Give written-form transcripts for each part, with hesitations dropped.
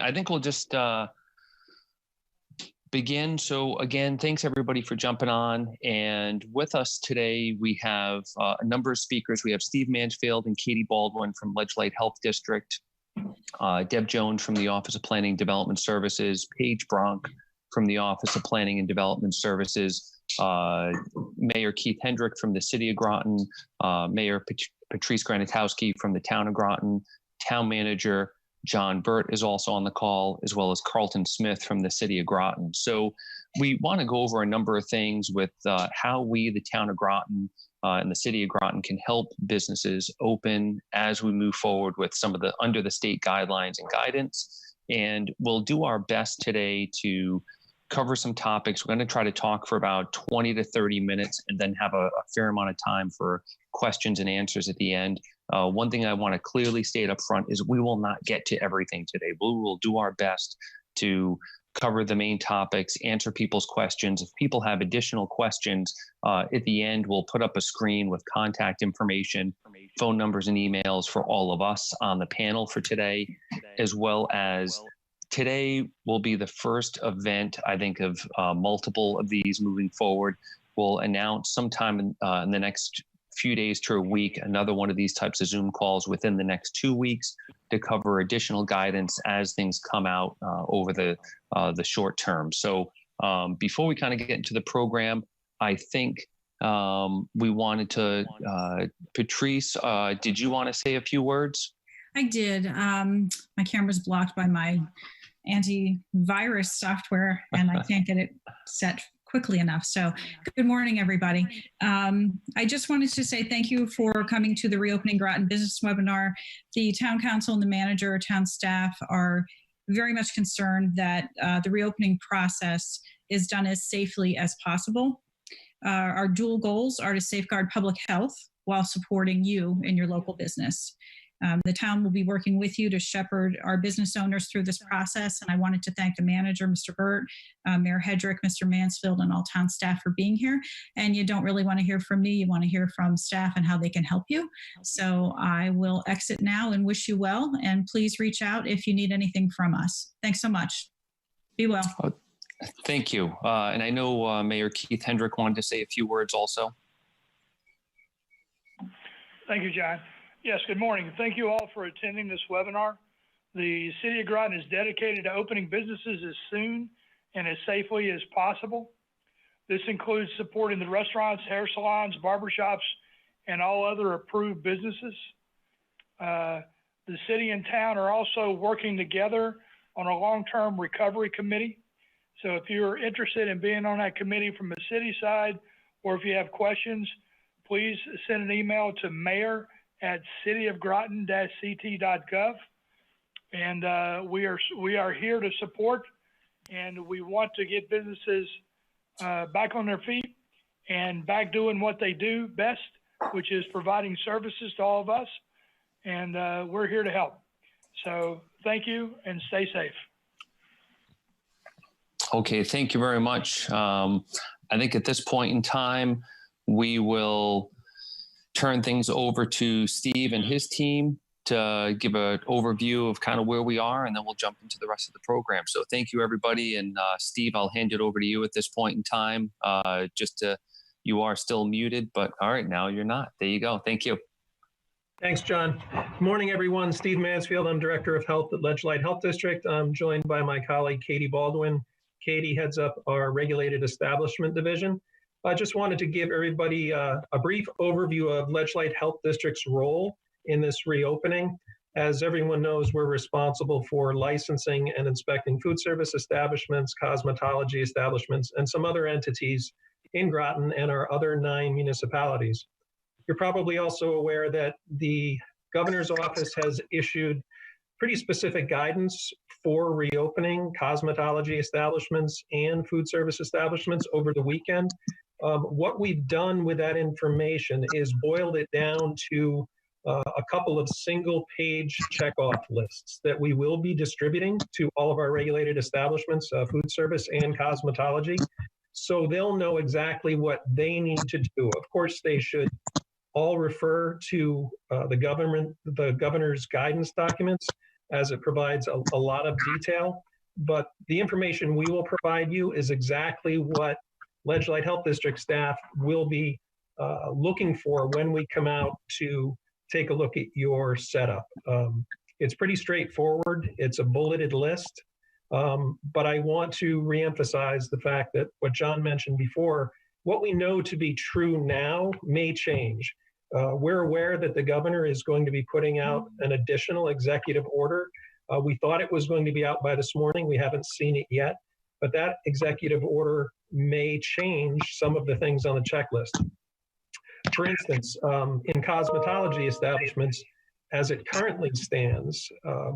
I think we'll just begin. So again, thanks everybody for jumping on. And with us today, we have a number of speakers. We have Steve Mansfield and Katie Baldwin from Ledgelight Health District, Deb Jones from the Office of Planning and Development Services, Paige Bronk from the Office of Planning and Development Services, Mayor Keith Hendrick from the City of Groton, Mayor Patrice Granatowski from the Town of Groton, Town Manager John Burt is also on the call, as well as Carlton Smith from the City of Groton. So we want to go over a number of things with how we, the Town of Groton and the City of Groton, can help businesses open as we move forward with some of the under the state guidelines and guidance. And we'll do our best today to cover some topics. We're going to try to talk for about 20 to 30 minutes and then have a fair amount of time for questions and answers at the end. One thing I want to clearly state up front is we will not get to everything today. We will do our best to cover the main topics, answer people's questions. If people have additional questions, at the end, we'll put up a screen with contact information, phone numbers and emails for all of us on the panel for today, as well as today will be the first event, I think, of multiple of these moving forward. We'll announce sometime in the next few days to a week another one of these types of Zoom calls within the next 2 weeks to cover additional guidance as things come out over the short term. So before we kind of get into the program, I think we wanted to, Patrice, did you want to say a few words? I did. My camera's blocked by my antivirus software and I can't get it set quickly enough. So good morning, everybody. I just wanted to say thank you for coming to the Reopening Groton Business Webinar. The Town Council and the manager, town staff are very much concerned that the reopening process is done as safely as possible. Our dual goals are to safeguard public health while supporting you in your local business. The town will be working with you to shepherd our business owners through this process. And I wanted to thank the manager, Mr. Burt, Mayor Hedrick, Mr. Mansfield, and all town staff for being here. And you don't really want to hear from me. You want to hear from staff and how they can help you. So I will exit now and wish you well. And please reach out if you need anything from us. Thanks so much. Be well. Thank you. And I know Mayor Keith Hendrick wanted to say a few words also. Thank you, John. Yes, good morning. Thank you all for attending this webinar. The City of Groton is dedicated to opening businesses as soon and as safely as possible. This includes supporting the restaurants, hair salons, barbershops, and all other approved businesses. The city and town are also working together on a long-term recovery committee. So if you're interested in being on that committee from the city side, or if you have questions, please send an email to mayor@cityofgroton-ct.gov. And we are here to support, and we want to get businesses back on their feet and back doing what they do best, which is providing services to all of us. And we're here to help. So thank you and stay safe. Okay, thank you very much. I think at this point in time, we will turn things over to Steve and his team to give an overview of kind of where we are, and then we'll jump into the rest of the program. So thank you, everybody. And Steve, I'll hand it over to you at this point in time. You are still muted, but all right, now you're not. There you go. Thank you. Thanks, John. Good morning, everyone. Steve Mansfield. I'm Director of Health at Ledgelight Health District. I'm joined by my colleague, Katie Baldwin. Katie heads up our Regulated Establishment Division. I just wanted to give everybody a brief overview of Ledgelight Health District's role in this reopening. As everyone knows, we're responsible for licensing and inspecting food service establishments, cosmetology establishments, and some other entities in Groton and our other 9 municipalities. You're probably also aware that the governor's office has issued pretty specific guidance for reopening cosmetology establishments and food service establishments over the weekend. What we've done with that information is boiled it down to a couple of single-page checkoff lists that we will be distributing to all of our regulated establishments, food service and cosmetology, so they'll know exactly what they need to do. Of course, they should all refer to the governor's guidance documents, as it provides a lot of detail. But the information we will provide you is exactly what Ledgelight Health District staff will be looking for when we come out to take a look at your setup. It's pretty straightforward. It's a bulleted list. But I want to reemphasize the fact that what John mentioned before, what we know to be true now may change. We're aware that the governor is going to be putting out an additional executive order. We thought it was going to be out by this morning. We haven't seen it yet, but that executive order may change some of the things on the checklist. For instance, in cosmetology establishments, as it currently stands,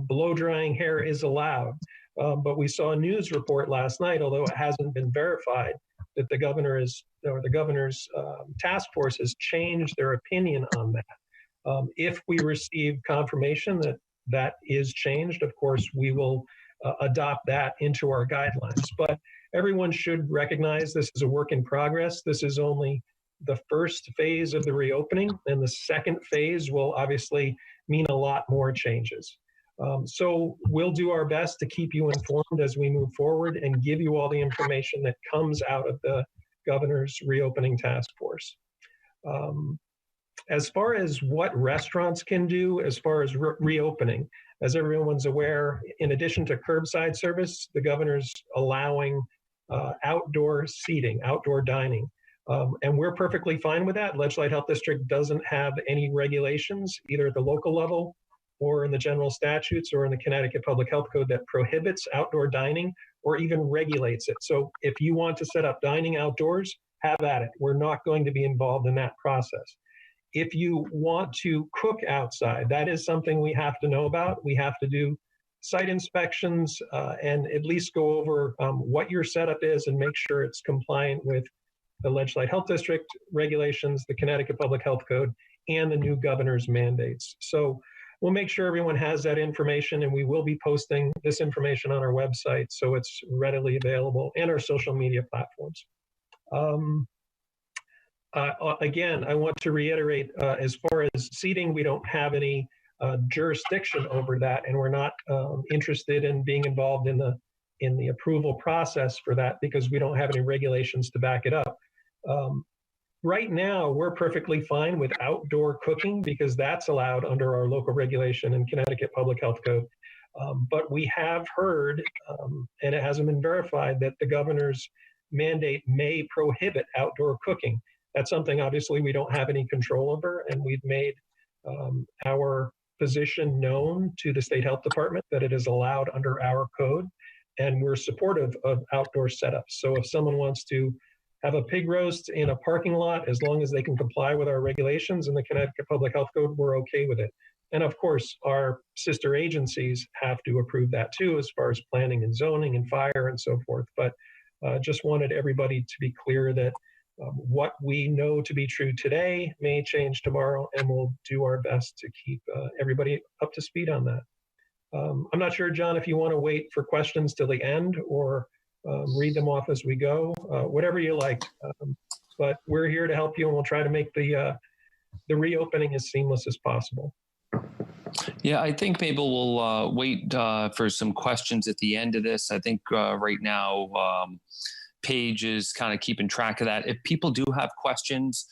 blow drying hair is allowed. But we saw a news report last night, although it hasn't been verified, that the governor's task force has changed their opinion on that. If we receive confirmation that that is changed, of course, we will adopt that into our guidelines. But everyone should recognize this is a work in progress. This is only the first phase of the reopening, and the second phase will obviously mean a lot more changes. So we'll do our best to keep you informed as we move forward and give you all the information that comes out of the governor's reopening task force. As far as what restaurants can do as far as reopening, as everyone's aware, in addition to curbside service, the governor's allowing outdoor seating, outdoor dining. And we're perfectly fine with that. Ledgelight Health District doesn't have any regulations, either at the local level or in the general statutes or in the Connecticut Public Health Code, that prohibits outdoor dining or even regulates it. So if you want to set up dining outdoors, have at it. We're not going to be involved in that process. If you want to cook outside, that is something we have to know about. We have to do site inspections and at least go over what your setup is and make sure it's compliant with the Ledgelight Health District regulations, the Connecticut Public Health Code, and the new governor's mandates. So we'll make sure everyone has that information, and we will be posting this information on our website so it's readily available, and our social media platforms. Again, I want to reiterate, as far as seating, we don't have any jurisdiction over that, and we're not interested in being involved in the approval process for that because we don't have any regulations to back it up. Right now, we're perfectly fine with outdoor cooking because that's allowed under our local regulation and Connecticut Public Health Code. But we have heard, and it hasn't been verified, that the governor's mandate may prohibit outdoor cooking. That's something obviously we don't have any control over, and we've made our position known to the State Health Department that it is allowed under our code, and we're supportive of outdoor setups. So if someone wants to have a pig roast in a parking lot, as long as they can comply with our regulations and the Connecticut Public Health Code, we're okay with it. And of course, our sister agencies have to approve that too, as far as planning and zoning and fire and so forth. But just wanted everybody to be clear that what we know to be true today may change tomorrow, and we'll do our best to keep everybody up to speed on that. I'm not sure, John, if you want to wait for questions till the end or read them off as we go, whatever you like. But we're here to help you, and we'll try to make the reopening as seamless as possible. Yeah, I think maybe we'll wait for some questions at the end of this. I think right now, Paige is kind of keeping track of that. If people do have questions,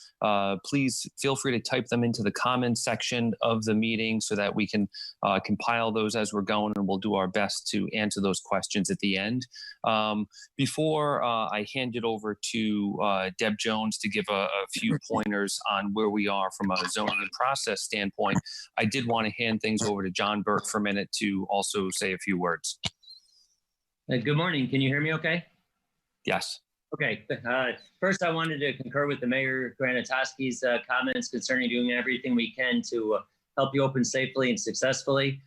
please feel free to type them into the comments section of the meeting so that we can compile those as we're going, and we'll do our best to answer those questions at the end. Before I hand it over to Deb Jones to give a few pointers on where we are from a zoning and process standpoint, I did want to hand things over to John Burt for a minute to also say a few words. Good morning. Can you hear me okay? Yes. Okay. First, I wanted to concur with the Mayor Granatowski's comments concerning doing everything we can to help you open safely and successfully.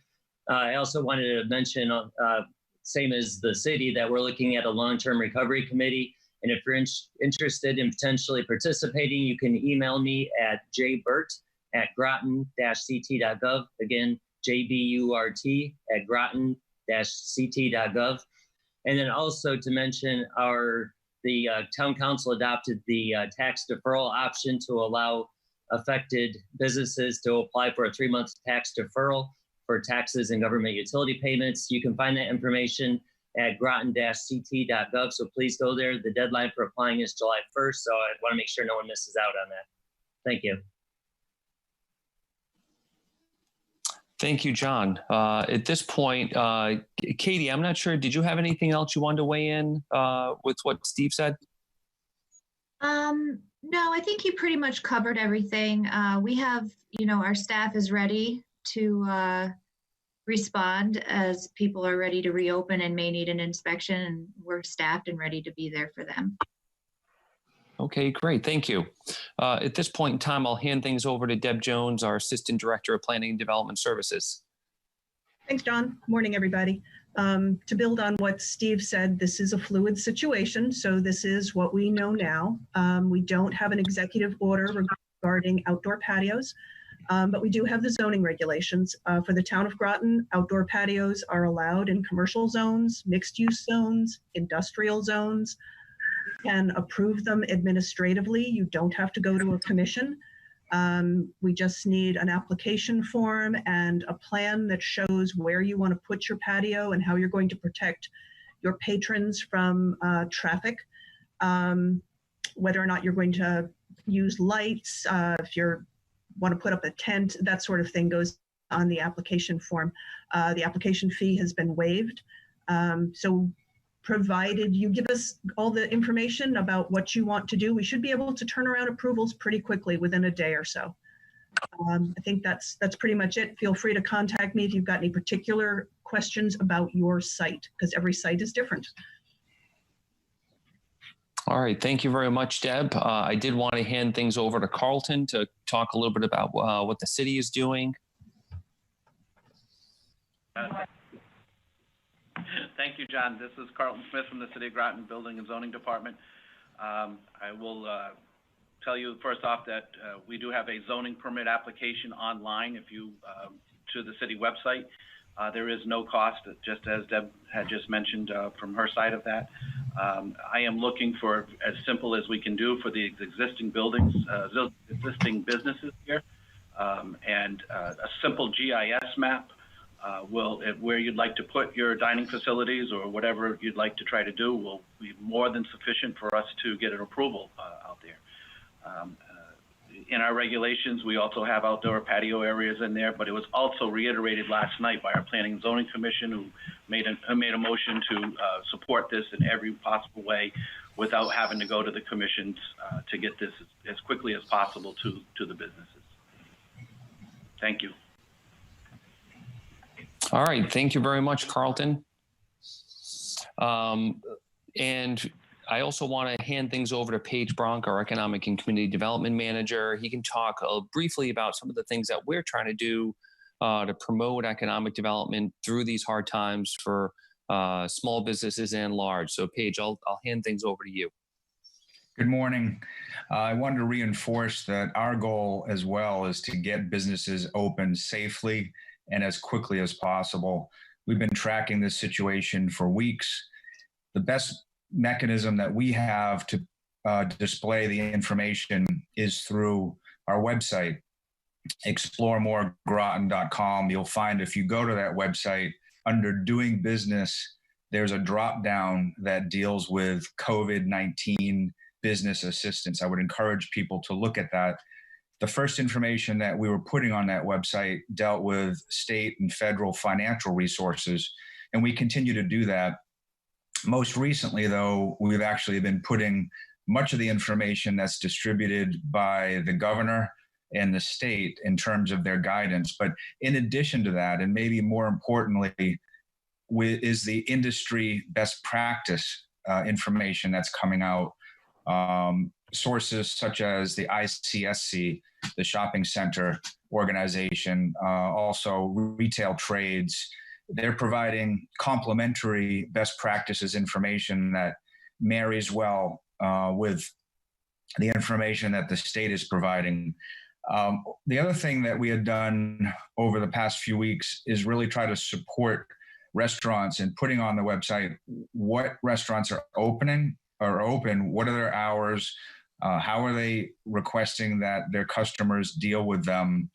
I also wanted to mention, same as the city, that we're looking at a long-term recovery committee. And if you're interested in potentially participating, you can email me at jburt@groton-ct.gov. Again, jburt@groton-ct.gov. And then also to mention the town council adopted the tax deferral option to allow affected businesses to apply for a 3-month tax deferral. for taxes and government utility payments. You can find that information at groton-ct.gov. So please go there. The deadline for applying is July 1st. So I want to make sure no one misses out on that. Thank you. Thank you, John. At this point, Katie, I'm not sure, did you have anything else you wanted to weigh in with what Steve said? No, I think he pretty much covered everything. We have, our staff is ready to respond as people are ready to reopen and may need an inspection, and we're staffed and ready to be there for them. Okay, great. Thank you. At this point in time, I'll hand things over to Deb Jones, our Assistant Director of Planning and Development Services. Thanks, John. Morning, everybody. To build on what Steve said, this is a fluid situation, so this is what we know now. We don't have an executive order regarding outdoor patios, but we do have the zoning regulations. For the Town of Groton, outdoor patios are allowed in commercial zones, mixed-use zones, industrial zones. You can approve them administratively. You don't have to go to a commission. We just need an application form and a plan that shows where you want to put your patio and how you're going to protect your patrons from traffic, whether or not you're going to use lights, if you want to put up a tent, that sort of thing goes on the application form. The application fee has been waived. So provided you give us all the information about what you want to do, we should be able to turn around approvals pretty quickly within a day or so. I think that's pretty much it. Feel free to contact me if you've got any particular questions about your site, because every site is different. All right. Thank you very much, Deb. I did want to hand things over to Carlton to talk a little bit about what the city is doing. Thank you, John. This is Carlton Smith from the City of Groton Building and Zoning Department. I will tell you first off that we do have a zoning permit application online if you to the city website. There is no cost, just as Deb had just mentioned from her side of that. I am looking for as simple as we can do for the existing buildings, existing businesses here, and a simple GIS map where you'd like to put your dining facilities or whatever you'd like to try to do will be more than sufficient for us to get an approval out there. In our regulations, we also have outdoor patio areas in there, but it was also reiterated last night by our Planning and Zoning Commission, who made a motion to support this in every possible way without having to go to the commissions to get this as quickly as possible to the businesses. Thank you. All right. Thank you very much, Carlton. And I also want to hand things over to Paige Bronk, our Economic and Community Development Manager. He can talk briefly about some of the things that we're trying to do to promote economic development through these hard times for small businesses and large. So Paige, I'll hand things over to you. Good morning. I wanted to reinforce that our goal as well is to get businesses open safely and as quickly as possible. We've been tracking this situation for weeks. The best mechanism that we have to display the information is through our website, exploremoregroton.com. You'll find if you go to that website, under doing business, there's a drop down that deals with COVID-19 business assistance. I would encourage people to look at that. The first information that we were putting on that website dealt with state and federal financial resources, and we continue to do that. Most recently, though, we've actually been putting much of the information that's distributed by the governor and the state in terms of their guidance. But in addition to that, and maybe more importantly, is the industry best practice information that's coming out. Sources such as the ICSC, the shopping center organization, also retail trades, they're providing complementary best practices information that marries well with the information that the state is providing. The other thing that we had done over the past few weeks is really try to support restaurants and putting on the website what restaurants are open, what are their hours, how are they requesting that their customers deal with them.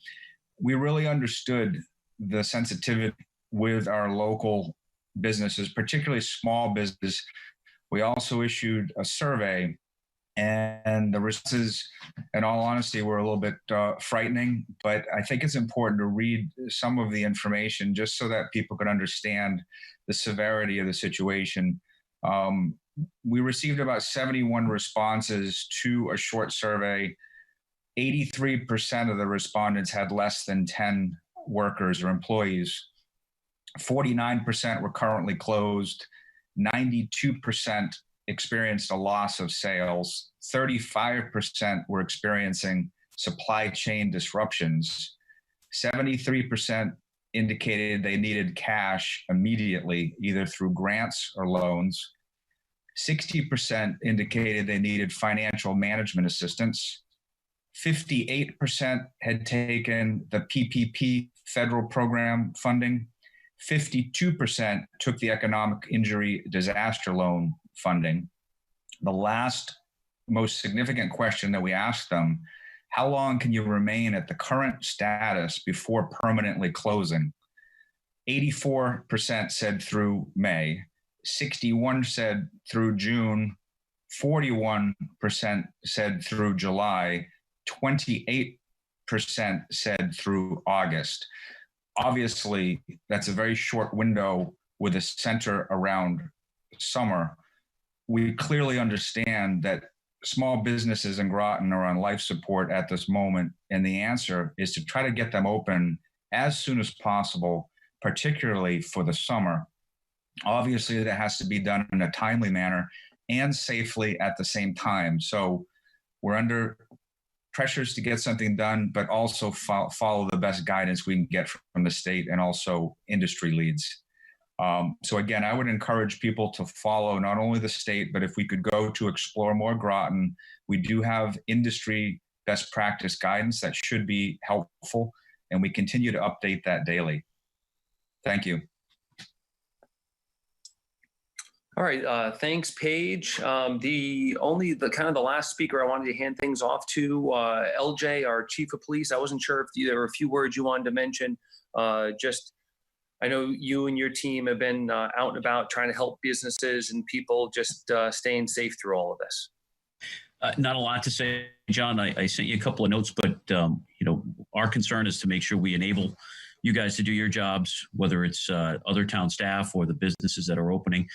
We really understood the sensitivity with our local businesses, particularly small business. We also issued a survey, and the responses, in all honesty, were a little bit frightening, but I think it's important to read some of the information just so that people can understand the severity of the situation. We received about 71 responses to a short survey. 83% of the respondents had less than 10 workers or employees. 49% were currently closed. 92% experienced a loss of sales. 35% were experiencing supply chain disruptions. 73% indicated they needed cash immediately, either through grants or loans. 60% indicated they needed financial management assistance. 58% had taken the PPP federal program funding. 52% took the economic injury disaster loan funding. The last most significant question that we asked them, how long can you remain at the current status before permanently closing? 84% said through May, 61% said through June, 41% said through July, 28% said through August. Obviously, that's a very short window with a center around summer. We clearly understand that small businesses in Groton are on life support at this moment, and the answer is to try to get them open as soon as possible, particularly for the summer. Obviously, that has to be done in a timely manner and safely at the same time. So we're under pressures to get something done, but also follow the best guidance we can get from the state and also industry leads. So again, I would encourage people to follow not only the state, but if we could go to Explore More Groton, we do have industry best practice guidance that should be helpful, and we continue to update that daily. Thank you. All right, thanks, Paige. The last speaker I wanted to hand things off to, LJ, our Chief of Police. I wasn't sure if there were a few words you wanted to mention. I know you and your team have been out and about trying to help businesses and people just staying safe through all of this. Not a lot to say, John. I sent you a couple of notes, but our concern is to make sure we enable you guys to do your jobs, whether it's other town staff or the businesses that are opening.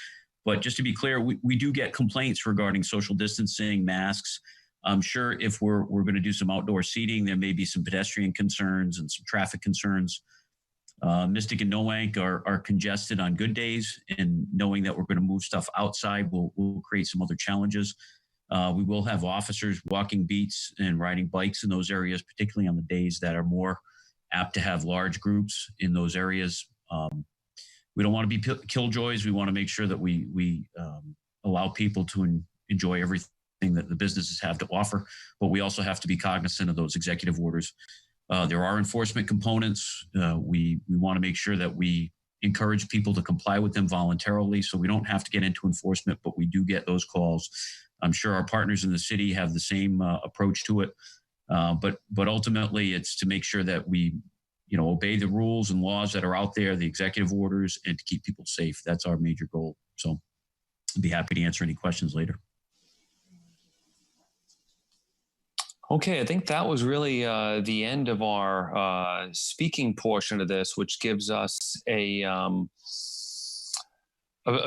But just to be clear, we do get complaints regarding social distancing, masks. I'm sure if we're going to do some outdoor seating, there may be some pedestrian concerns and some traffic concerns. Mystic and Noank are congested on good days, and knowing that we're going to move stuff outside will create some other challenges. We will have officers walking beats and riding bikes in those areas, particularly on the days that are more apt to have large groups in those areas. We don't want to be killjoys. We want to make sure that we allow people to enjoy everything that the businesses have to offer, but we also have to be cognizant of those executive orders. There are enforcement components. We want to make sure that we encourage people to comply with them voluntarily, so we don't have to get into enforcement, but we do get those calls. I'm sure our partners in the city have the same approach to it, but ultimately it's to make sure that we obey the rules and laws that are out there, the executive orders, and to keep people safe. That's our major goal. So I'd be happy to answer any questions later. Okay, I think that was really the end of our speaking portion of this, which gives us a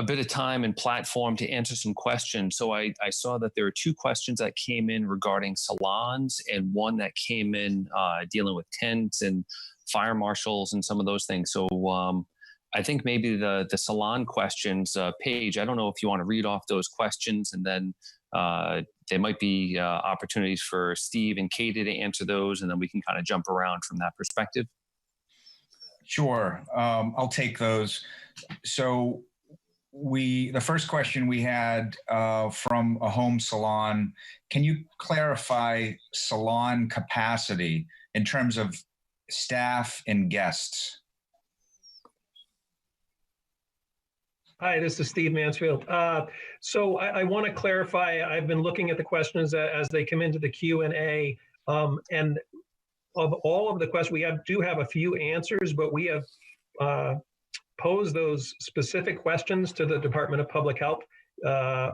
bit of time and platform to answer some questions. So I saw that there are 2 questions that came in regarding salons and one that came in dealing with tents and fire marshals and some of those things. So I think maybe the salon questions, Paige, I don't know if you want to read off those questions, and then there might be opportunities for Steve and Katie to answer those, and then we can kind of jump around from that perspective. Sure, I'll take those. So the first question we had from a home salon, can you clarify salon capacity in terms of staff and guests? Hi, this is Steve Mansfield. So I want to clarify, I've been looking at the questions as they come into the Q&A, and of all of the questions, we do have a few answers, but we have posed those specific questions to the Department of Public Health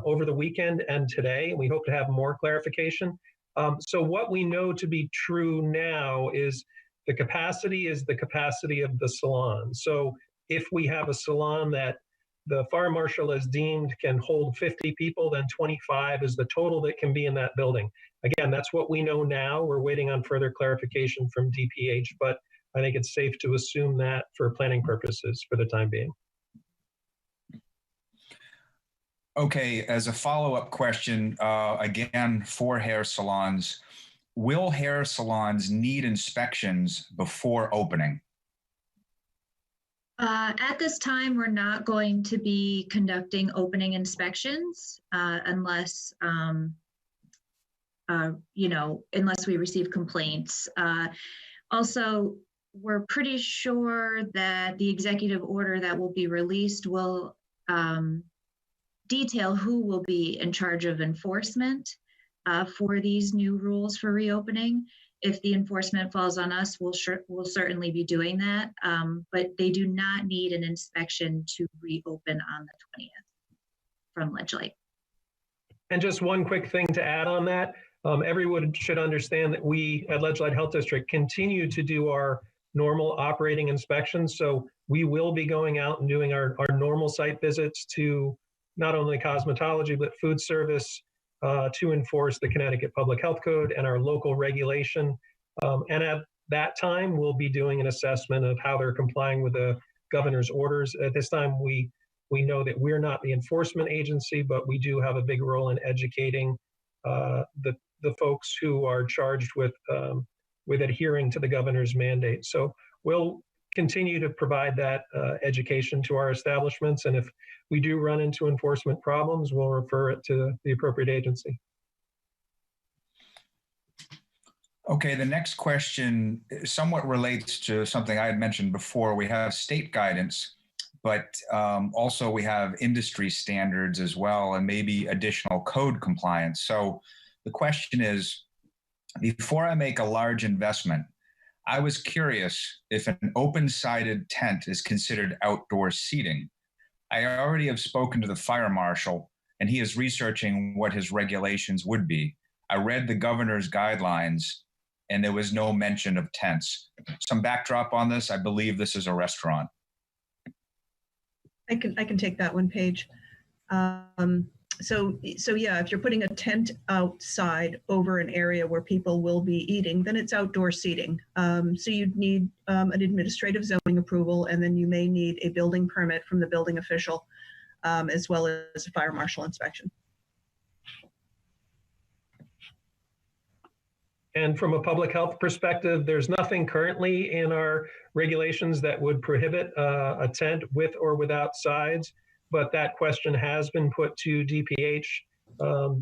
over the weekend and today. We hope to have more clarification. So what we know to be true now is the capacity of the salon. So if we have a salon that the fire marshal has deemed can hold 50 people, then 25 is the total that can be in that building. Again, that's what we know now. We're waiting on further clarification from DPH, but I think it's safe to assume that for planning purposes for the time being. Okay, as a follow-up question, again, for hair salons, will hair salons need inspections before opening? At this time, we're not going to be conducting opening inspections unless, unless we receive complaints. Also, we're pretty sure that the executive order that will be released will detail who will be in charge of enforcement for these new rules for reopening. If the enforcement falls on us, we'll certainly be doing that, but they do not need an inspection to reopen on the 20th from Ledgelight. And just one quick thing to add on that, everyone should understand that we at Ledgelight Health District continue to do our normal operating inspections. So we will be going out and doing our normal site visits to not only cosmetology, but food service, to enforce the Connecticut Public Health Code and our local regulation. And at that time, we'll be doing an assessment of how they're complying with the governor's orders. At this time, we know that we're not the enforcement agency, but we do have a big role in educating the folks who are charged with adhering to the governor's mandate. So we'll continue to provide that education to our establishments. And if we do run into enforcement problems, we'll refer it to the appropriate agency. Okay, the next question somewhat relates to something I had mentioned before. We have state guidance, but also we have industry standards as well, and maybe additional code compliance. So the question is, before I make a large investment, I was curious if an open-sided tent is considered outdoor seating. I already have spoken to the fire marshal, and he is researching what his regulations would be. I read the governor's guidelines, and there was no mention of tents. Some backdrop on this, I believe this is a restaurant. I can take that one, Paige. So yeah, if you're putting a tent outside over an area where people will be eating, then it's outdoor seating. So you'd need an administrative zoning approval, and then you may need a building permit from the building official, as well as a fire marshal inspection. And from a public health perspective, there's nothing currently in our regulations that would prohibit a tent with or without sides. But that question has been put to DPH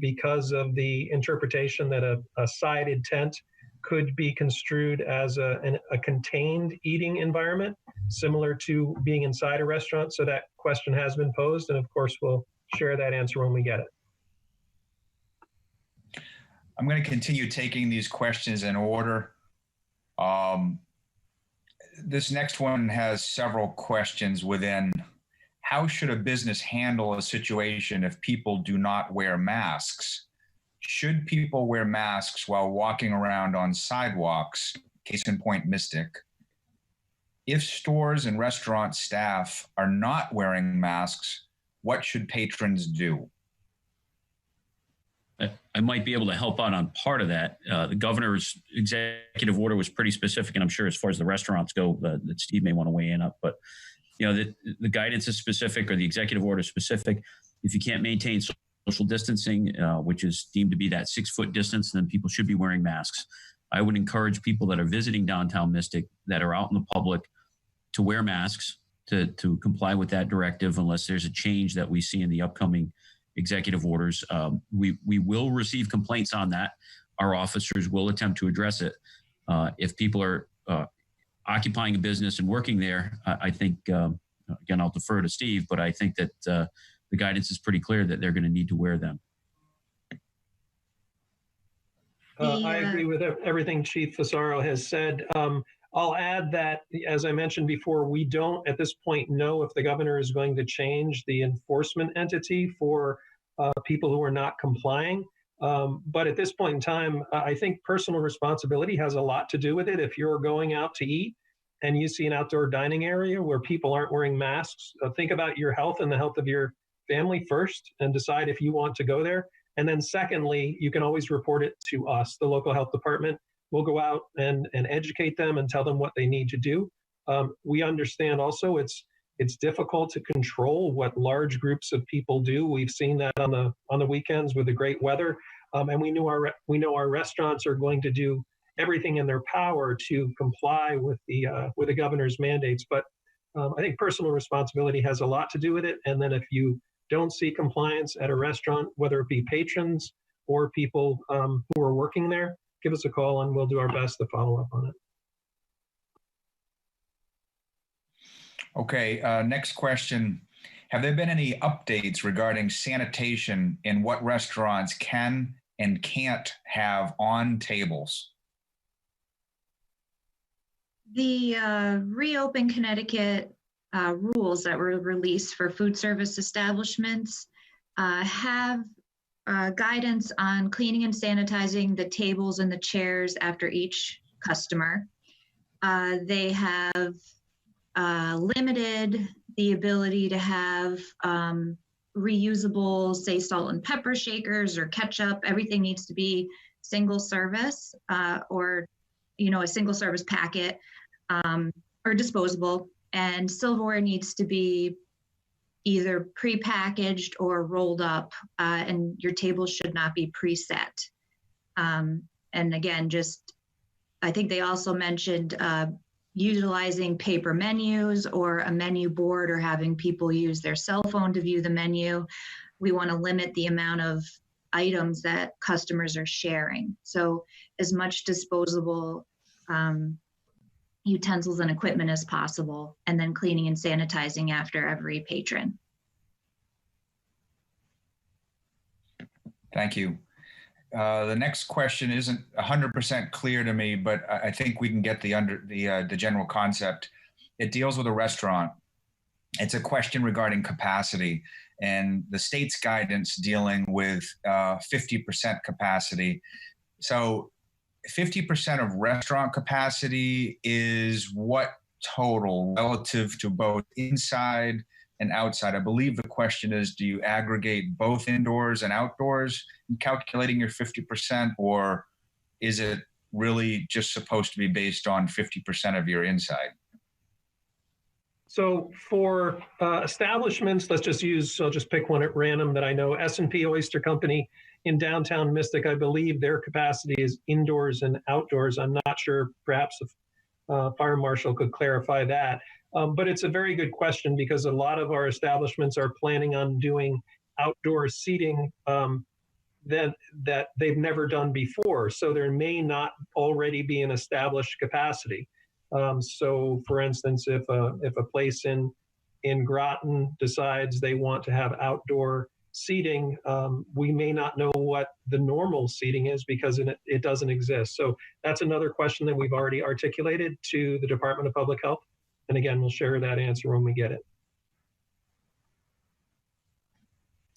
because of the interpretation that a sided tent could be construed as a contained eating environment, similar to being inside a restaurant. So that question has been posed, and of course, we'll share that answer when we get it. I'm going to continue taking these questions in order. This next one has several questions within. How should a business handle a situation if people do not wear masks? Should people wear masks while walking around on sidewalks? Case in point, Mystic. If stores and restaurant staff are not wearing masks, what should patrons do? I might be able to help out on part of that. The governor's executive order was pretty specific, and I'm sure as far as the restaurants go, that Steve may want to weigh in up, but the guidance is specific, or the executive order is specific. If you can't maintain social distancing, which is deemed to be that 6-foot distance, then people should be wearing masks. I would encourage people that are visiting downtown Mystic, that are out in the public, to wear masks, to comply with that directive, unless there's a change that we see in the upcoming executive orders. We will receive complaints on that. Our officers will attempt to address it. If people are occupying a business and working there, I think, again, I'll defer to Steve, but I think that the guidance is pretty clear that they're going to need to wear them. I agree with everything Chief Fasaro has said. I'll add that, as I mentioned before, we don't at this point know if the governor is going to change the enforcement entity for people who are not complying. But at this point in time, I think personal responsibility has a lot to do with it. If you're going out to eat and you see an outdoor dining area where people aren't wearing masks, think about your health and the health of your family first and decide if you want to go there. And then secondly, you can always report it to us, the local health department. We'll go out and educate them and tell them what they need to do. We understand also it's difficult to control what large groups of people do. We've seen that on the weekends with the great weather, and we know our restaurants are going to do everything in their power to comply with the governor's mandates. But I think personal responsibility has a lot to do with it. And then if you don't see compliance at a restaurant, whether it be patrons or people who are working there, give us a call and we'll do our best to follow up on it. Okay, next question. Have there been any updates regarding sanitation in what restaurants can and can't have on tables? The Reopen Connecticut rules that were released for food service establishments have guidance on cleaning and sanitizing the tables and the chairs after each customer. They have limited the ability to have reusable, say, salt and pepper shakers or ketchup. Everything needs to be single service or, a single service packet or disposable. And silverware needs to be either pre-packaged or rolled up, and your table should not be preset. And again, I think they also mentioned utilizing paper menus or a menu board or having people use their cell phone to view the menu. We want to limit the amount of items that customers are sharing. So as much disposable utensils and equipment as possible, and then cleaning and sanitizing after every patron. Thank you. The next question isn't 100% clear to me, but I think we can get the general concept. It deals with a restaurant. It's a question regarding capacity and the state's guidance dealing with 50% capacity. So 50% of restaurant capacity is what total relative to both inside and outside? I believe the question is, do you aggregate both indoors and outdoors in calculating your 50%, or is it really just supposed to be based on 50% of your inside? So for establishments, I'll just pick one at random that I know. S&P Oyster Company in downtown Mystic, I believe their capacity is indoors and outdoors. I'm not sure, perhaps if Fire Marshal could clarify that. But it's a very good question because a lot of our establishments are planning on doing outdoor seating that they've never done before. So there may not already be an established capacity. So for instance, if a place in Groton decides they want to have outdoor seating, we may not know what the normal seating is because it doesn't exist. So that's another question that we've already articulated to the Department of Public Health. And again, we'll share that answer when we get it.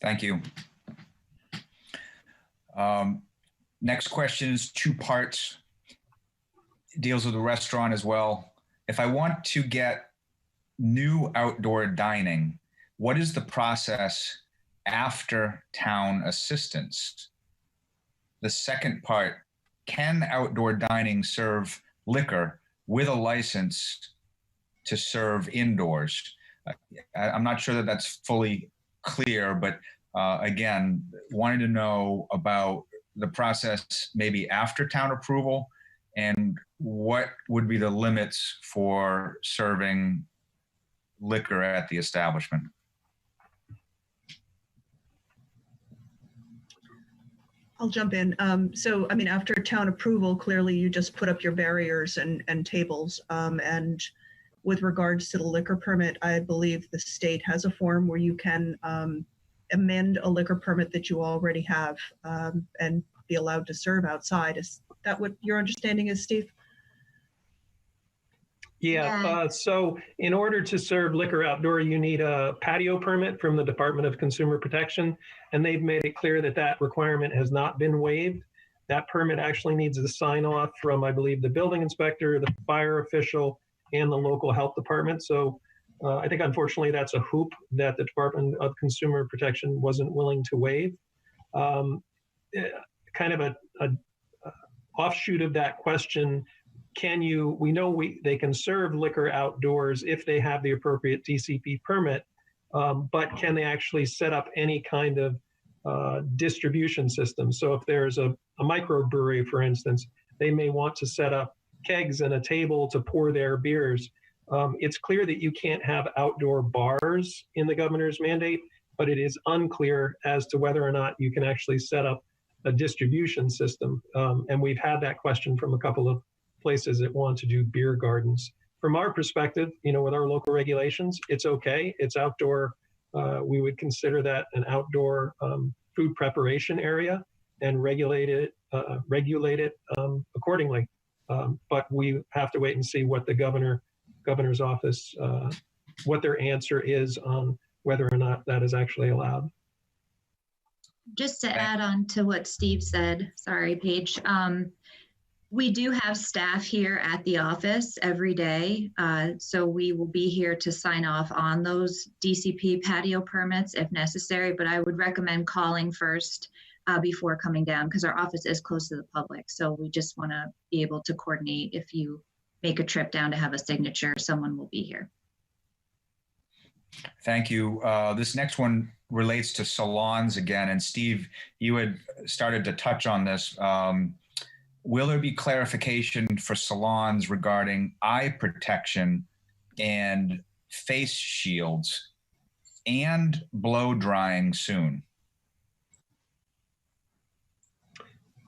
Thank you. Next question is 2 parts. It deals with the restaurant as well. If I want to get new outdoor dining, what is the process after town assistance? The second part, can outdoor dining serve liquor with a license to serve indoors? I'm not sure that that's fully clear, but again, wanted to know about the process maybe after town approval and what would be the limits for serving liquor at the establishment. I'll jump in. So, I mean, after town approval, clearly you just put up your barriers and tables. And with regards to the liquor permit, I believe the state has a form where you can amend a liquor permit that you already have and be allowed to serve outside. Is that what your understanding is, Steve? Yeah, so in order to serve liquor outdoor, you need a patio permit from the Department of Consumer Protection, and they've made it clear that that requirement has not been waived. That permit actually needs a sign off from, I believe, the building inspector, the fire official, and the local health department. So I think unfortunately that's a hoop that the Department of Consumer Protection wasn't willing to waive. Kind of a offshoot of that question, we know they can serve liquor outdoors if they have the appropriate DCP permit, but can they actually set up any kind of distribution system? So if there's a microbrewery, for instance, they may want to set up kegs and a table to pour their beers. It's clear that you can't have outdoor bars in the governor's mandate, but it is unclear as to whether or not you can actually set up a distribution system. And we've had that question from a couple of places that want to do beer gardens. From our perspective, with our local regulations, it's okay. It's outdoor. We would consider that an outdoor food preparation area and regulate it accordingly. But we have to wait and see what the governor's office, what their answer is on whether or not that is actually allowed. Just to add on to what Steve said, sorry, Paige. We do have staff here at the office every day. So we will be here to sign off on those DCP patio permits if necessary, but I would recommend calling first before coming down because our office is close to the public. So we just want to be able to coordinate. If you make a trip down to have a signature, someone will be here. Thank you. This next one relates to salons again. And Steve, you had started to touch on this. Will there be clarification for salons regarding eye protection and face shields and blow drying soon?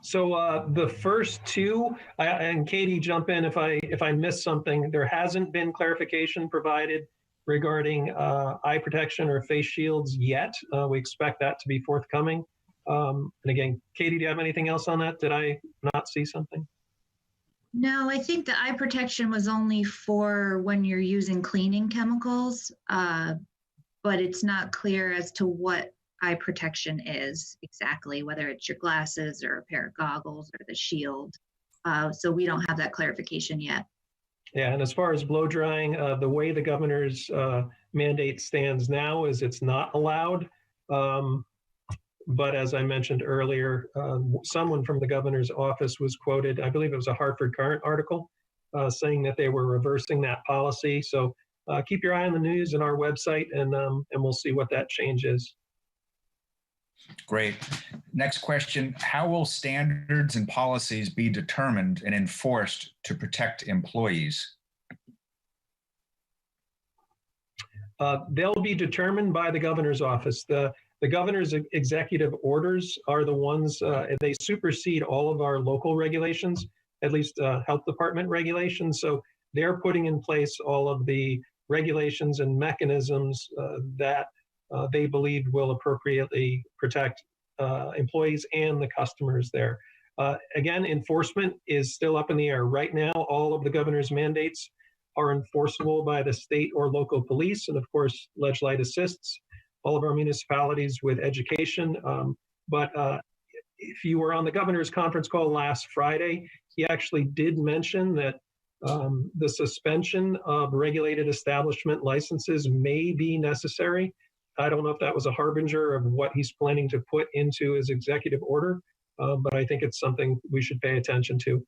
So the first two, and Katie, jump in if I miss something. There hasn't been clarification provided regarding eye protection or face shields yet. We expect that to be forthcoming. And again, Katie, do you have anything else on that? Did I not see something? No, I think the eye protection was only for when you're using cleaning chemicals, but it's not clear as to what eye protection is exactly, whether it's your glasses or a pair of goggles or the shield. So we don't have that clarification yet. Yeah, and as far as blow drying, the way the governor's mandate stands now is it's not allowed. But as I mentioned earlier, someone from the governor's office was quoted, I believe it was a Hartford Current article, saying that they were reversing that policy. So keep your eye on the news and our website, and we'll see what that change is. Great. Next question. How will standards and policies be determined and enforced to protect employees? They'll be determined by the governor's office. The governor's executive orders are the ones, they supersede all of our local regulations, at least health department regulations. So they're putting in place all of the regulations and mechanisms that they believe will appropriately protect employees and the customers there. Again, enforcement is still up in the air. Right now, all of the governor's mandates are enforceable by the state or local police. And of course, Ledge Light assists all of our municipalities with education. But if you were on the governor's conference call last Friday, he actually did mention that the suspension of regulated establishment licenses may be necessary. I don't know if that was a harbinger of what he's planning to put into his executive order, but I think it's something we should pay attention to.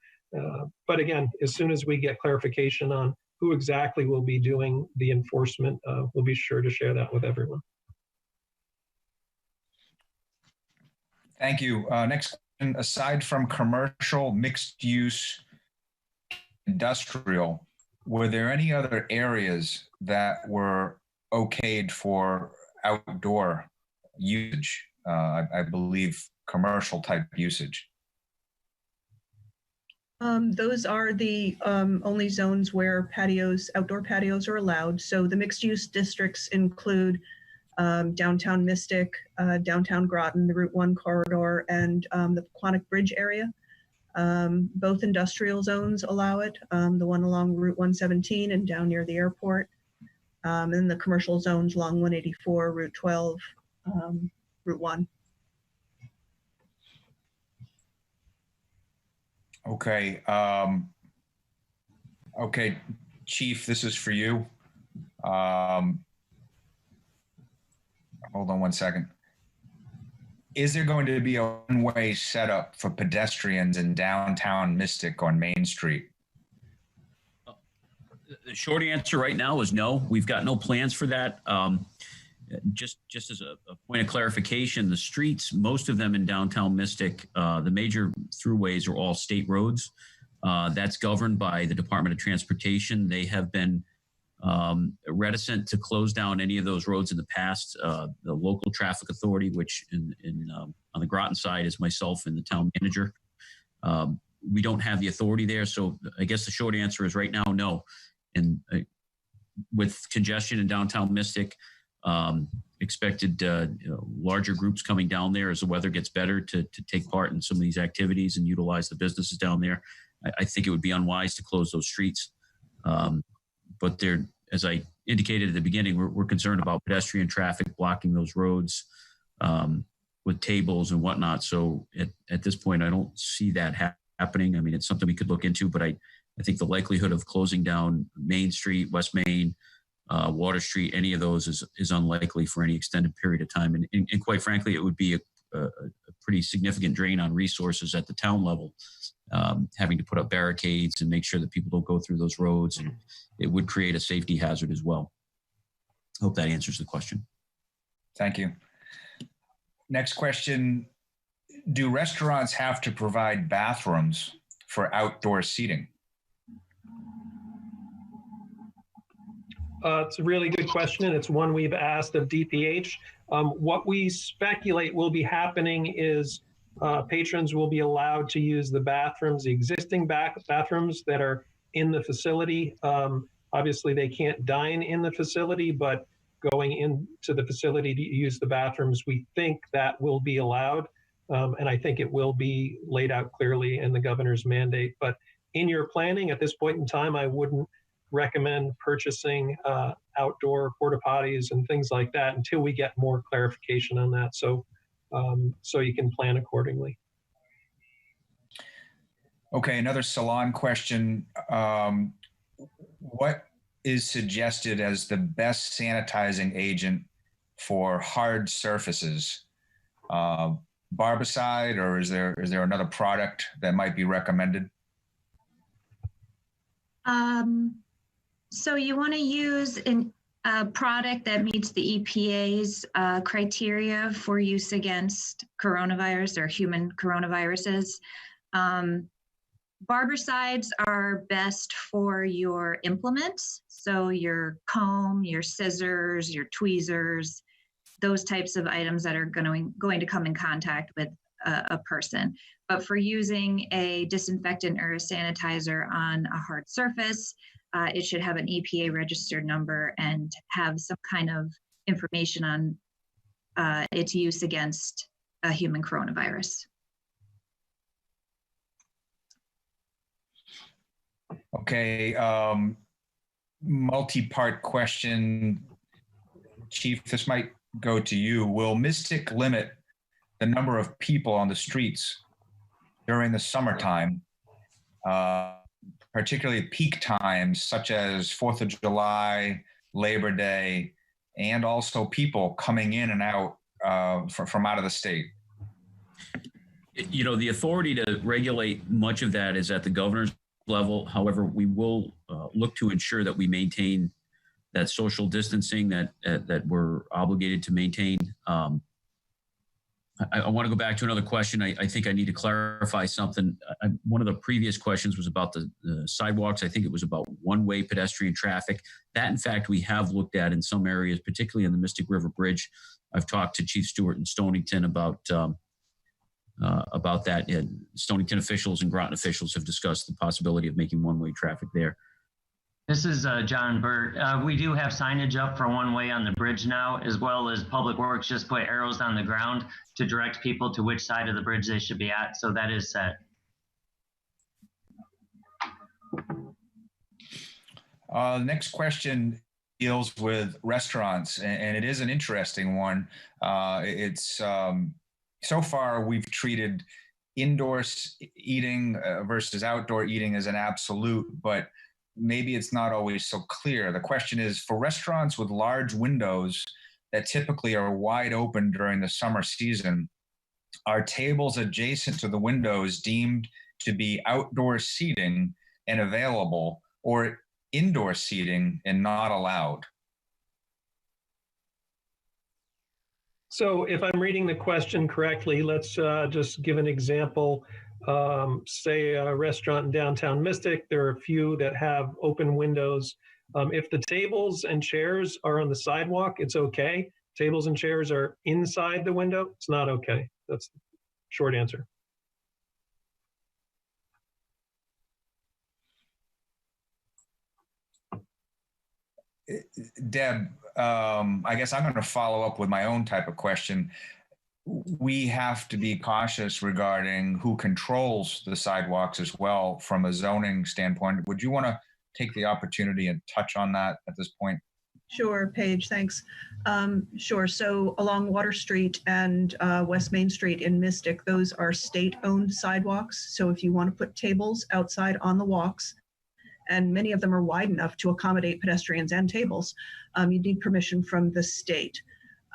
But again, as soon as we get clarification on who exactly will be doing the enforcement, we'll be sure to share that with everyone. Thank you. Next question, aside from commercial, mixed use, industrial, were there any other areas that were okayed for outdoor usage? I believe commercial type usage. Those are the only zones where outdoor patios are allowed. So the mixed use districts include downtown Mystic, downtown Groton, the Route 1 corridor, and the Quantic Bridge area. Both industrial zones allow it, the one along Route 117 and down near the airport, and the commercial zones along 184, Route 12, Route 1. Okay. Okay, Chief, this is for you. Hold on one second. Is there going to be a one-way setup for pedestrians in downtown Mystic on Main Street? The short answer right now is no. We've got no plans for that. Just as a point of clarification, the streets, most of them in downtown Mystic, the major throughways are all state roads. That's governed by the Department of Transportation. They have been reticent to close down any of those roads in the past. The local traffic authority, which on the Groton side is myself and the town manager, we don't have the authority there. So I guess the short answer is right now, no. And with congestion in downtown Mystic, expected larger groups coming down there as the weather gets better to take part in some of these activities and utilize the businesses down there. I think it would be unwise to close those streets. But there, as I indicated at the beginning, we're concerned about pedestrian traffic blocking those roads with tables and whatnot. So at this point, I don't see that happening. I mean, it's something we could look into, but I think the likelihood of closing down Main Street, West Main, Water Street, any of those is unlikely for any extended period of time. And quite frankly, it would be a pretty significant drain on resources at the town level, having to put up barricades and make sure that people don't go through those roads. And it would create a safety hazard as well. Hope that answers the question. Thank you. Next question. Do restaurants have to provide bathrooms for outdoor seating? It's a really good question, and it's one we've asked of DPH. What we speculate will be happening is patrons will be allowed to use the bathrooms, the existing bathrooms that are in the facility. Obviously, they can't dine in the facility, but going into the facility to use the bathrooms, we think that will be allowed. And I think it will be laid out clearly in the governor's mandate. But in your planning at this point in time, I wouldn't recommend purchasing outdoor porta potties and things like that until we get more clarification on that. So you can plan accordingly. Okay, another salon question. What is suggested as the best sanitizing agent for hard surfaces? Barbicide, or is there another product that might be recommended? So you want to use a product that meets the EPA's criteria for use against coronavirus or human coronaviruses. Barbicides are best for your implements, so your comb, your scissors, your tweezers, those types of items that are going to come in contact with a person. But for using a disinfectant or a sanitizer on a hard surface, it should have an EPA registered number and have some kind of information on its use against a human coronavirus. Okay, multi-part question. Chief, this might go to you. Will Mystic limit the number of people on the streets during the summertime, particularly peak times such as 4th of July, Labor Day, and also people coming in and out from out of the state? You know, the authority to regulate much of that is at the governor's level. However, we will look to ensure that we maintain that social distancing that we're obligated to maintain. I want to go back to another question. I think I need to clarify something. One of the previous questions was about the sidewalks. I think it was about one-way pedestrian traffic. That, in fact, we have looked at in some areas, particularly in the Mystic River Bridge. I've talked to Chief Stewart in Stonington about that. And Stonington officials and Groton officials have discussed the possibility of making one-way traffic there. This is John Burt. We do have signage up for one way on the bridge now, as well as Public Works just put arrows on the ground to direct people to which side of the bridge they should be at. So that is set. Next question deals with restaurants, and it is an interesting one. So far we've treated indoor eating versus outdoor eating as an absolute, but maybe it's not always so clear. The question is, for restaurants with large windows that typically are wide open during the summer season, are tables adjacent to the windows deemed to be outdoor seating and available, or indoor seating and not allowed? So if I'm reading the question correctly, let's just give an example. Say a restaurant in downtown Mystic, there are a few that have open windows. If the tables and chairs are on the sidewalk, it's okay. Tables and chairs are inside the window, it's not okay. That's the short answer. Deb, I guess I'm going to follow up with my own type of question. We have to be cautious regarding who controls the sidewalks as well from a zoning standpoint. Would you want to take the opportunity and touch on that at this point? Sure, Paige, thanks. Sure, so along Water Street and West Main Street in Mystic, those are state-owned sidewalks. So if you want to put tables outside on the walks, and many of them are wide enough to accommodate pedestrians and tables, you need permission from the state.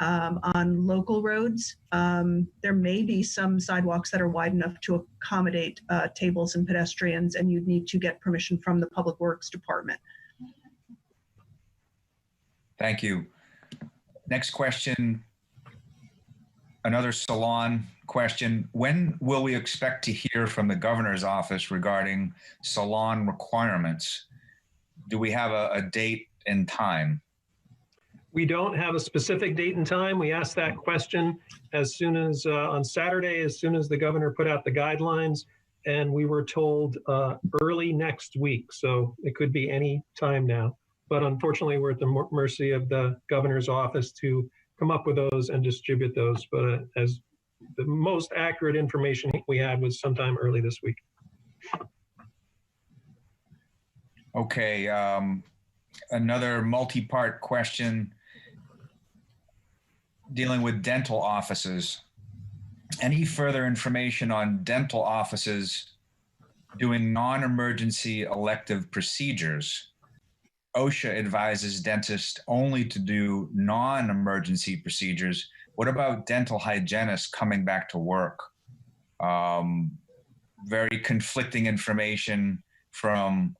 On local roads, there may be some sidewalks that are wide enough to accommodate tables and pedestrians, and you'd need to get permission from the Public Works Department. Thank you. Next question, another Salon question. When will we expect to hear from the governor's office regarding Salon requirements? Do we have a date and time? We don't have a specific date and time. We asked that question as soon as on Saturday, as soon as the governor put out the guidelines, and we were told early next week. So it could be any time now. But unfortunately, we're at the mercy of the governor's office to come up with those and distribute those. But as the most accurate information we had was sometime early this week. Okay, another multi-part question dealing with dental offices. Any further information on dental offices doing non-emergency elective procedures? OSHA advises dentists only to do non-emergency procedures. What about dental hygienists coming back to work? Very conflicting information from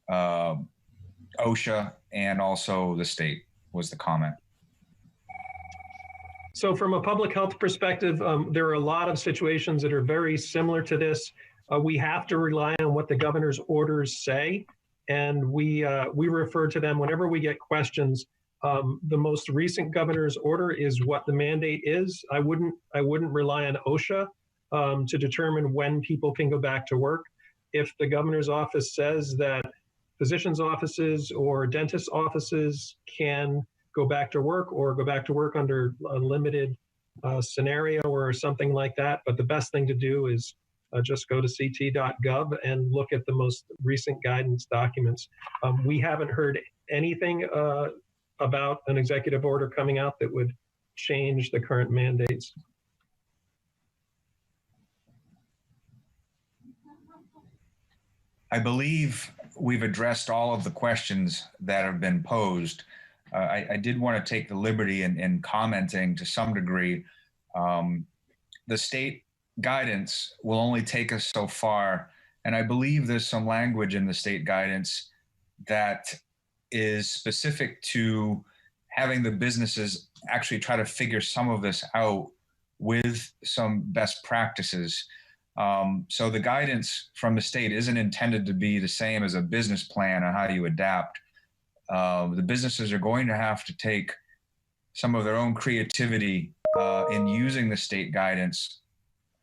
OSHA and also the state was the comment. So from a public health perspective, there are a lot of situations that are very similar to this. We have to rely on what the governor's orders say, and we refer to them whenever we get questions. The most recent governor's order is what the mandate is. I wouldn't rely on OSHA to determine when people can go back to work. If the governor's office says that physicians' offices or dentist offices can go back to work or go back to work under a limited scenario or something like that, but the best thing to do is just go to ct.gov and look at the most recent guidance documents. We haven't heard anything about an executive order coming out that would change the current mandates. I believe we've addressed all of the questions that have been posed. I did want to take the liberty in commenting to some degree. The state guidance will only take us so far, and I believe there's some language in the state guidance that is specific to having the businesses actually try to figure some of this out with some best practices. So the guidance from the state isn't intended to be the same as a business plan on how you adapt. The businesses are going to have to take some of their own creativity in using the state guidance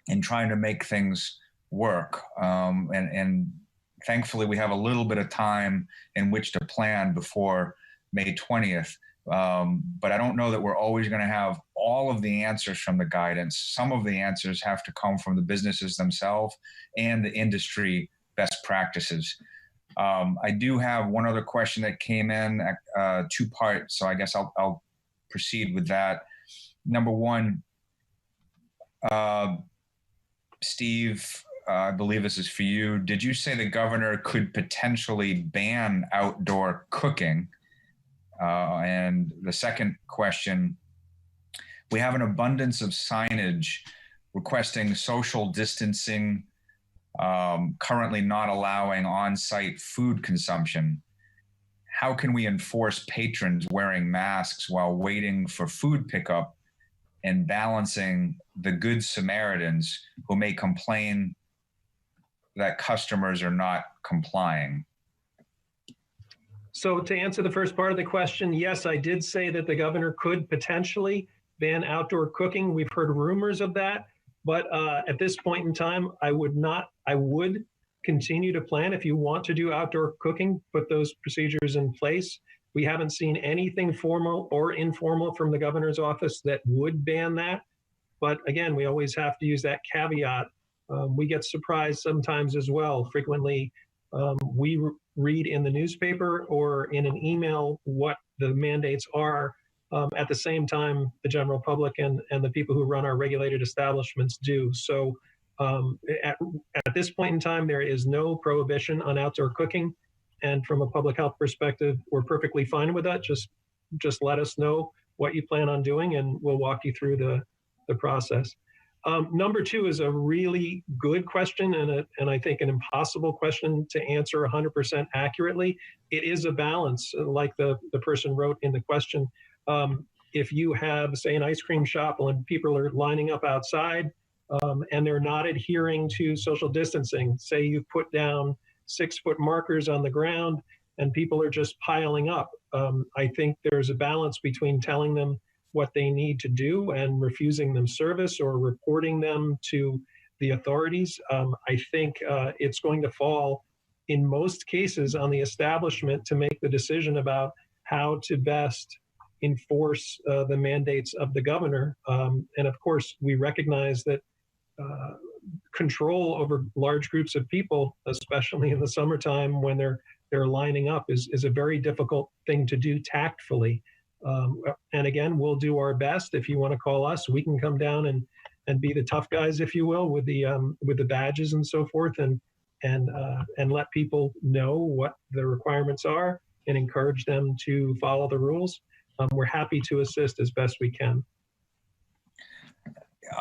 and trying to make things work. And thankfully, we have a little bit of time in which to plan before May 20th. But I don't know that we're always going to have all of the answers from the guidance. Some of the answers have to come from the businesses themselves and the industry best practices. I do have one other question that came in, two parts, so I guess I'll proceed with that. Number one, Steve, I believe this is for you. Did you say the governor could potentially ban outdoor cooking? And the second question, we have an abundance of signage requesting social distancing, currently not allowing on-site food consumption. How can we enforce patrons wearing masks while waiting for food pickup and balancing the good Samaritans who may complain that customers are not complying? So to answer the first part of the question, yes, I did say that the governor could potentially ban outdoor cooking. We've heard rumors of that, but at this point in time, I would continue to plan. If you want to do outdoor cooking, put those procedures in place. We haven't seen anything formal or informal from the governor's office that would ban that. But again, we always have to use that caveat. We get surprised sometimes as well. Frequently, we read in the newspaper or in an email what the mandates are. At the same time, the general public and the people who run our regulated establishments do. So at this point in time, there is no prohibition on outdoor cooking. And from a public health perspective, we're perfectly fine with that. Just let us know what you plan on doing and we'll walk you through the process. Number two is a really good question and I think an impossible question to answer 100% accurately. It is a balance, like the person wrote in the question. If you have, say, an ice cream shop and people are lining up outside and they're not adhering to social distancing, say you put down 6-foot markers on the ground and people are just piling up. I think there's a balance between telling them what they need to do and refusing them service or reporting them to the authorities. I think it's going to fall in most cases on the establishment to make the decision about how to best enforce the mandates of the governor. And of course, we recognize that control over large groups of people, especially in the summertime when they're lining up, is a very difficult thing to do tactfully. And again, we'll do our best. If you want to call us, we can come down and be the tough guys, if you will, with the badges and so forth, and let people know what the requirements are and encourage them to follow the rules. We're happy to assist as best we can.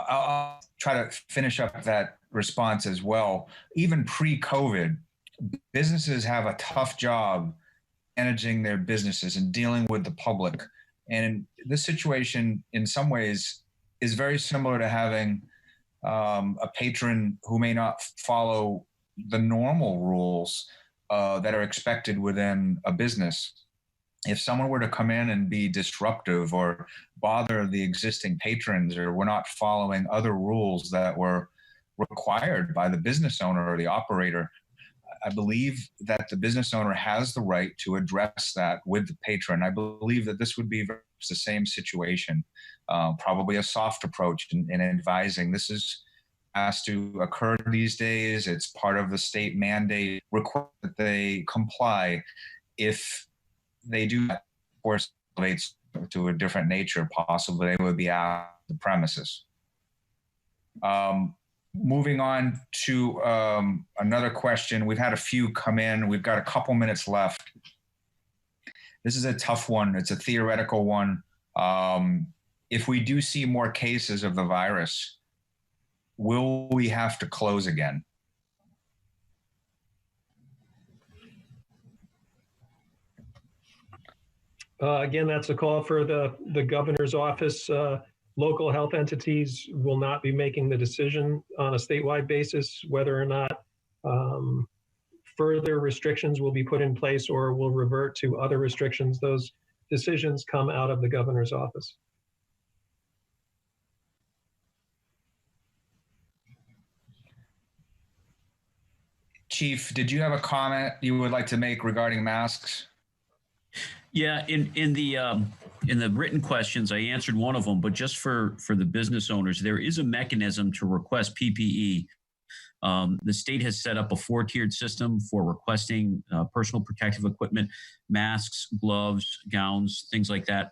I'll try to finish up that response as well. Even pre-COVID, businesses have a tough job managing their businesses and dealing with the public. And this situation, in some ways, is very similar to having a patron who may not follow the normal rules that are expected within a business. If someone were to come in and be disruptive or bother the existing patrons, or we're not following other rules that were required by the business owner or the operator, I believe that the business owner has the right to address that with the patron. I believe that this would be the same situation, probably a soft approach in advising. This has to occur these days. It's part of the state mandate require that they comply. If they do that, of course, relates to a different nature, possibly they would be out of the premises. Moving on to another question. We've had a few come in. We've got a couple minutes left. This is a tough one. It's a theoretical one. If we do see more cases of the virus, will we have to close again? Again, that's a call for the governor's office. Local health entities will not be making the decision on a statewide basis whether or not further restrictions will be put in place or will revert to other restrictions. Those decisions come out of the governor's office. Chief, did you have a comment you would like to make regarding masks? Yeah, in the written questions, I answered one of them, but just for the business owners, there is a mechanism to request PPE. The state has set up a 4-tiered system for requesting personal protective equipment, masks, gloves, gowns, things like that.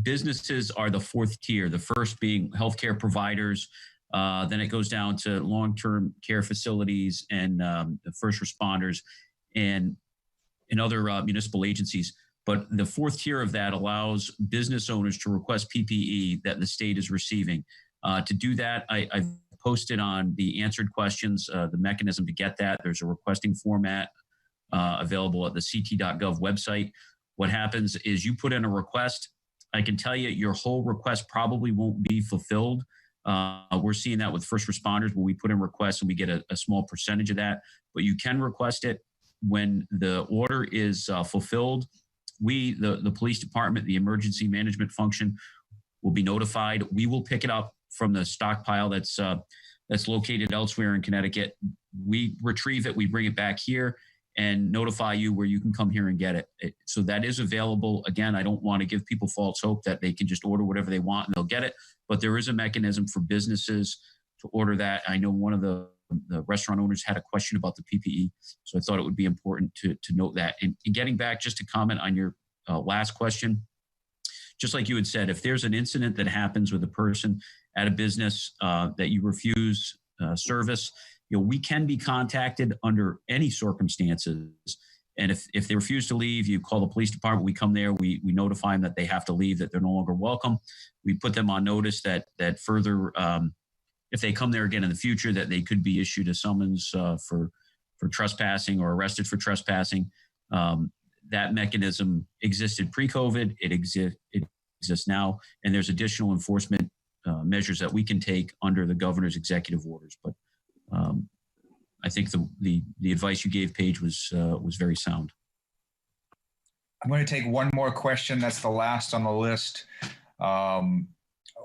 Businesses are the 4th tier, the first being healthcare providers. Then it goes down to long-term care facilities and the first responders and other municipal agencies. But the 4th tier of that allows business owners to request PPE that the state is receiving. To do that, I've posted on the answered questions the mechanism to get that. There's a requesting format available at the ct.gov website. What happens is you put in a request. I can tell you your whole request probably won't be fulfilled. We're seeing that with first responders when we put in requests and we get a small percentage of that, but you can request it. When the order is fulfilled, we, the police department, the emergency management function will be notified. We will pick it up from the stockpile that's located elsewhere in Connecticut. We retrieve it, we bring it back here and notify you where you can come here and get it. So that is available. Again, I don't want to give people false hope that they can just order whatever they want and they'll get it, but there is a mechanism for businesses to order that. I know one of the restaurant owners had a question about the PPE, so I thought it would be important to note that. And getting back just to comment on your last question, just like you had said, if there's an incident that happens with a person at a business that you refuse service, we can be contacted under any circumstances. And if they refuse to leave, you call the police department, we come there, we notify them that they have to leave, that they're no longer welcome. We put them on notice that further, if they come there again in the future, that they could be issued a summons for trespassing or arrested for trespassing. That mechanism existed pre-COVID. It exists now, and there's additional enforcement measures that we can take under the governor's executive orders. But I think the advice you gave, Paige, was very sound. I'm going to take one more question. That's the last on the list.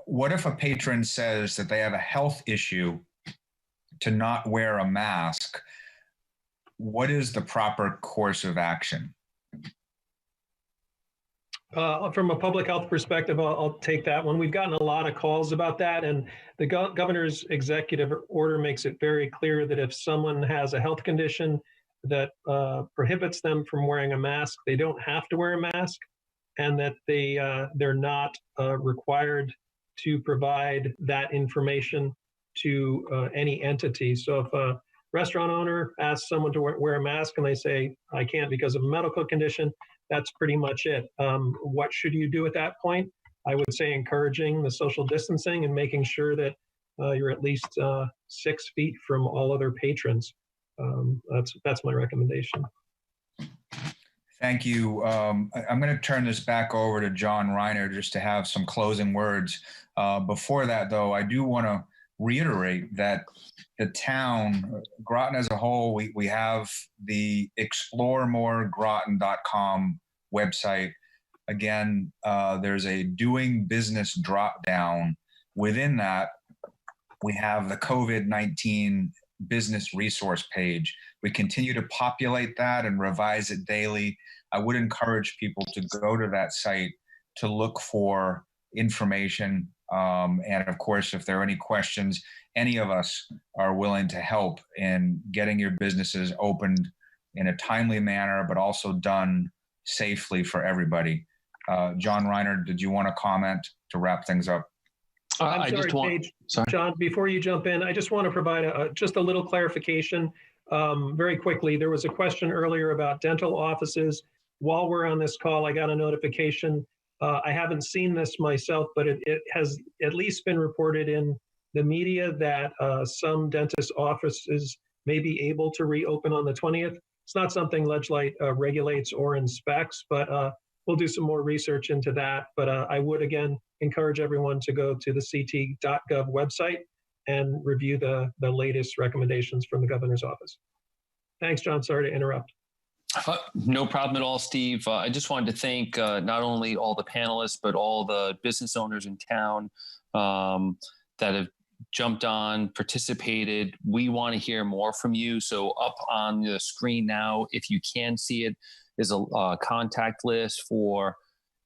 What if a patron says that they have a health issue to not wear a mask? What is the proper course of action? From a public health perspective, I'll take that one. We've gotten a lot of calls about that, and the governor's executive order makes it very clear that if someone has a health condition that prohibits them from wearing a mask, they don't have to wear a mask, and that they're not required to provide that information to any entity. So if a restaurant owner asks someone to wear a mask and they say, I can't because of a medical condition, that's pretty much it. What should you do at that point? I would say encouraging the social distancing and making sure that you're at least 6 feet from all other patrons. That's my recommendation. Thank you. I'm going to turn this back over to John Reiner just to have some closing words. Before that, though, I do want to reiterate that the town, Groton as a whole, we have the exploremoregroton.com website. Again, there's a doing business drop down. Within that, we have the COVID-19 business resource page. We continue to populate that and revise it daily. I would encourage people to go to that site to look for information. And of course, if there are any questions, any of us are willing to help in getting your businesses opened in a timely manner, but also done safely for everybody. John Reiner, did you want to comment to wrap things up? I'm sorry, Paige. John, before you jump in, I just want to provide just a little clarification very quickly. There was a question earlier about dental offices. While we're on this call, I got a notification. I haven't seen this myself, but it has at least been reported in the media that some dentist offices may be able to reopen on the 20th. It's not something Ledgelight regulates or inspects, but we'll do some more research into that. But I would, again, encourage everyone to go to the ct.gov website and review the latest recommendations from the governor's office. Thanks, John. Sorry to interrupt. No problem at all, Steve. I just wanted to thank not only all the panelists, but all the business owners in town that have jumped on, participated. We want to hear more from you. So up on the screen now, if you can see it, is a contact list for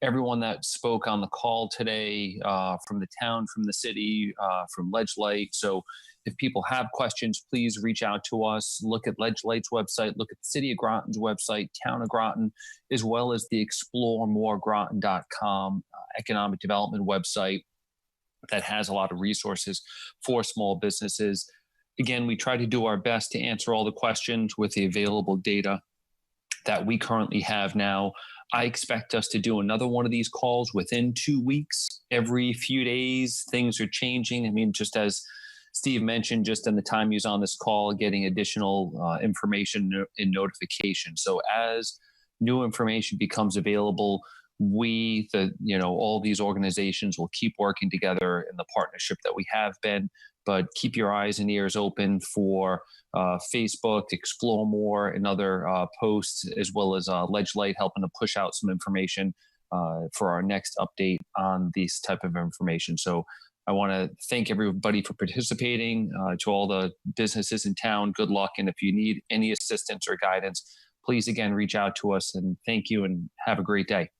everyone that spoke on the call today, from the town, from the city, from Ledge Light. So if people have questions, please reach out to us. Look at Ledge Light's website, look at the City of Groton's website, Town of Groton, as well as the exploremoregroton.com economic development website that has a lot of resources for small businesses. Again, we try to do our best to answer all the questions with the available data that we currently have now. I expect us to do another one of these calls within 2 weeks. Every few days, things are changing. I mean, just as Steve mentioned, just in the time he was on this call, getting additional information and notification. So as new information becomes available, all these organizations will keep working together in the partnership that we have been. But keep your eyes and ears open for Facebook, Explore More, and other posts, as well as Ledge Light helping to push out some information for our next update on this type of information. So I want to thank everybody for participating. To all the businesses in town, good luck. And if you need any assistance or guidance, please again reach out to us. And thank you and have a great day.